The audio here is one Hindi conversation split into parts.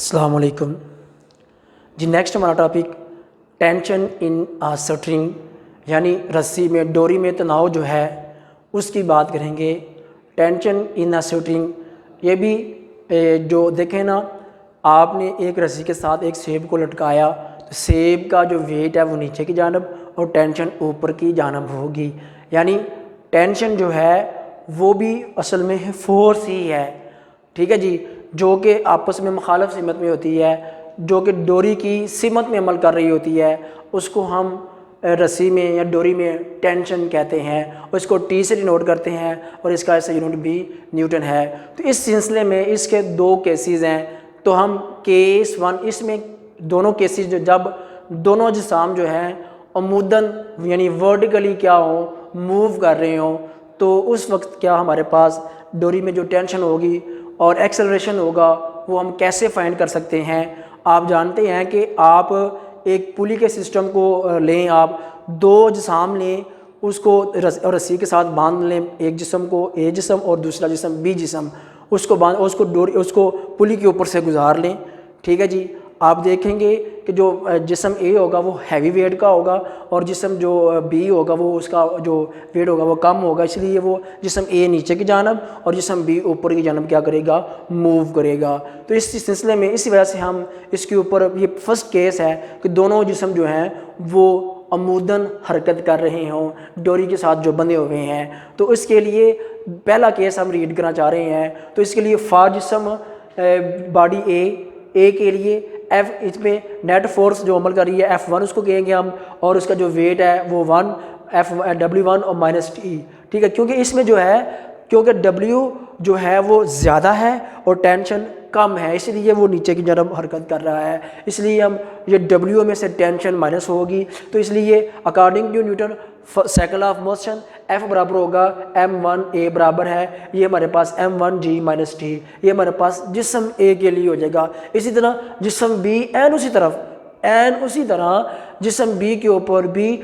अस्सलाम वालेकुम जी। नेक्स्ट हमारा टॉपिक टेंशन इन स्ट्रिंग यानी रस्सी में, डोरी में तनाव जो है उसकी बात करेंगे। टेंशन इन स्ट्रिंग ये भी जो देखें ना, आपने एक रस्सी के साथ एक सेब को लटकाया तो सेब का जो वेट है वो नीचे की जानब और टेंशन ऊपर की जानब होगी। यानी टेंशन जो है वो भी असल में फोर्स ही है, ठीक है जी, जो कि आपस में मुखालिफ सिमत में होती है, जो कि डोरी की सिमत में अमल कर रही होती है, उसको हम रस्सी में या डोरी में टेंशन कहते हैं और इसको टी से डिनोट करते हैं और इसका ऐसा यूनिट भी न्यूटन है। तो इस सिलसिले में इसके दो केसेस हैं। तो हम केस वन, इसमें दोनों केसेस जब दोनों जिसाम जो हैं अमूदन यानी वर्टिकली क्या हो, मूव कर रहे हो, तो उस वक्त क्या हमारे पास डोरी में जो टेंशन होगी और एक्सेलरेशन होगा वो हम कैसे फाइंड कर सकते हैं। आप जानते हैं कि आप एक पुली के सिस्टम को लें, आप दो जिसाम लें, उसको रस्सी के साथ बांध लें, एक जिस्म को ए जिस्म और दूसरा जिस्म बी जिस्म, उसको बांध उसको पुली के ऊपर से गुजार लें, ठीक है जी। आप देखेंगे कि जो जिस्म ए होगा वो हैवी वेट का होगा और जिस्म जो बी होगा वो उसका जो वेट होगा वो कम होगा, इसलिए वो जिस्म ए नीचे की जानब और जिस्म बी ऊपर की जानब क्या करेगा, मूव करेगा। तो इस सिलसिले में इसी वजह से हम इसके ऊपर, ये फर्स्ट केस है कि दोनों जिस्म जो हैं वो अमूदन हरकत कर रहे हों, डोरी के साथ जो बंधे हुए हैं। तो इसके लिए पहला केस हम रीड करना चाह रहे हैं। तो इसके लिए फॉर जिस्म बॉडी ए के लिए एफ, इसमें नेट फोर्स जो अमल कर रही है F1 उसको कहेंगे हम, और उसका जो वेट है वो 1 W1 और माइनस टी, ठीक है। क्योंकि इसमें जो है, क्योंकि W जो है वो ज़्यादा है और टेंशन कम है, इसलिए वो नीचे की जानब हरकत कर रहा है, इसलिए हम ये W में से टेंशन माइनस होगी। तो इसलिए according to Newton cycle of motion F बराबर होगा m1a बराबर है, ये हमारे पास m1g माइनस टी, ये हमारे पास जिस्म A के लिए हो जाएगा। इसी तरह जिस्म B एन उसी तरह जिस्म B के ऊपर भी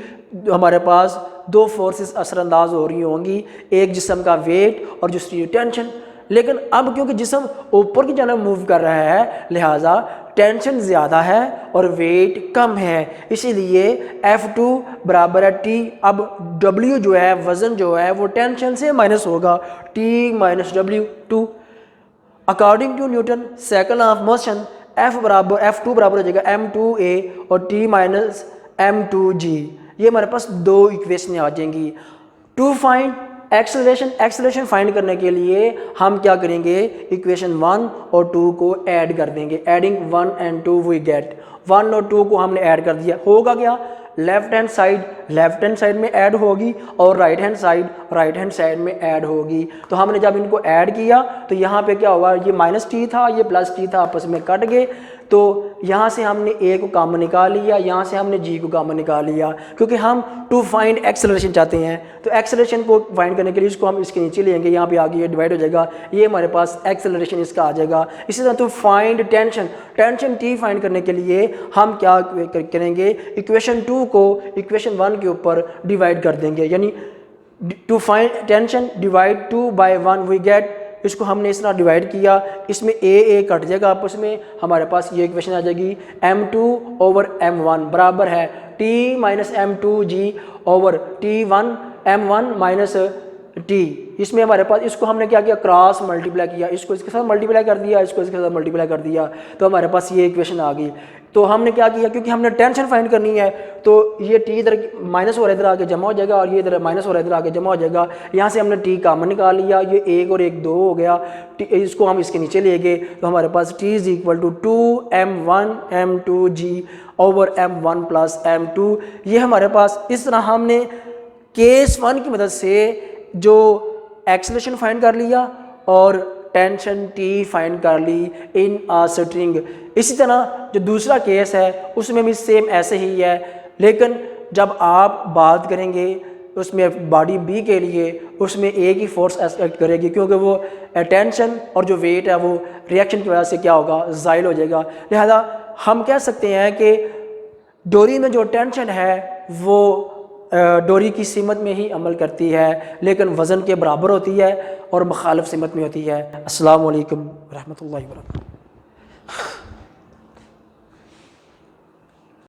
हमारे पास दो फोर्सेस असरअंदाज हो रही होंगी, एक जिस्म का वेट और दूसरी टेंशन। लेकिन अब क्योंकि जिस्म ऊपर की जानब मूव कर रहा है, लिहाजा टेंशन ज़्यादा है और वेट कम है, इसीलिए F2 बराबर है T। अब W जो है, वज़न जो है वो टेंशन से माइनस होगा, T minus W2। According to Newton cycle of motion F2 बराबर हो जाएगा m2a और T माइनस m2g। ये हमारे पास दो इक्वेशन आ जाएंगी। टू फाइंड एक्सेलरेशन फाइंड करने के लिए हम क्या करेंगे, इक्वेशन 1 और 2 को ऐड कर देंगे। एडिंग 1 एंड 2 वी गेट, 1 और 2 को हमने ऐड कर दिया, होगा क्या, लेफ्ट हैंड साइड में ऐड होगी और राइट हैंड साइड में ऐड होगी। तो हमने जब इनको ऐड किया तो यहाँ पे क्या हुआ, ये माइनस टी था, ये प्लस टी था, आपस में कट गए। तो यहाँ से हमने ए को कॉमन निकाल लिया, यहाँ से हमने जी को कॉमन निकाल लिया, क्योंकि हम टू फाइंड एक्सेलरेशन चाहते हैं। तो एक्सेलरेशन को फाइंड करने के लिए इसको हम इसके नीचे लेंगे, यहाँ पे आगे ये डिवाइड हो जाएगा, ये हमारे पास एक्सेलरेशन इसका आ जाएगा। इसी तरह तो फाइंड टेंशन टी फाइंड करने के लिए हम क्या करेंगे, इक्वेशन 2 को इक्वेशन 1 के ऊपर डिवाइड कर देंगे, यानी to find tension divide 2 by 1 we get. इसको हमने इस तरह डिवाइड किया, इसमें ए कट जाएगा आपस में, हमारे पास ये इक्वेशन आ जाएगी m2 ओवर m1 बराबर है t minus m2g over t1 m1 minus t। इसमें हमारे पास, इसको हमने क्या किया, क्रॉस मल्टीप्लाई किया, इसको इसके साथ मल्टीप्लाई कर दिया, इसको इसके साथ मल्टीप्लाई कर दिया, तो हमारे पास ये इक्वेशन आ गई। तो हमने क्या किया, क्योंकि हमने टेंशन फाइंड करनी है, तो ये टी इधर माइनस हो रहा है इधर आके जमा हो जाएगा और ये इधर माइनस हो रहा है इधर आके जमा हो जाएगा। यहाँ से हमने टी कॉमन निकाल लिया, ये 1 और 1 2 हो गया, इसको हम इसके नीचे ले गए, तो हमारे पास T is equal to 2m1 m2g over m1 plus m2। ये हमारे पास, इस तरह हमने केस 1 की मदद से जो एक्सेलरेशन फाइंड कर लिया और टेंशन टी फाइंड कर ली इन आ स्ट्रिंग। इसी तरह जो दूसरा केस है उसमें भी सेम ऐसे ही है, लेकिन जब आप बात करेंगे उसमें बॉडी बी के लिए, उसमें ए की फोर्स एक्ट करेगी, क्योंकि वो टेंशन और जो वेट है वो रिएक्शन की वजह से क्या होगा, ज़ाइल हो जाएगा। लिहाजा हम कह सकते हैं कि डोरी में जो टेंशन है वो डोरी की सिमत में ही अमल करती है, लेकिन वज़न के बराबर होती है और मुखालिफ सिमत में होती है। अस्सलाम वालेकुम रहमतुल्लाहि व बरकातहू।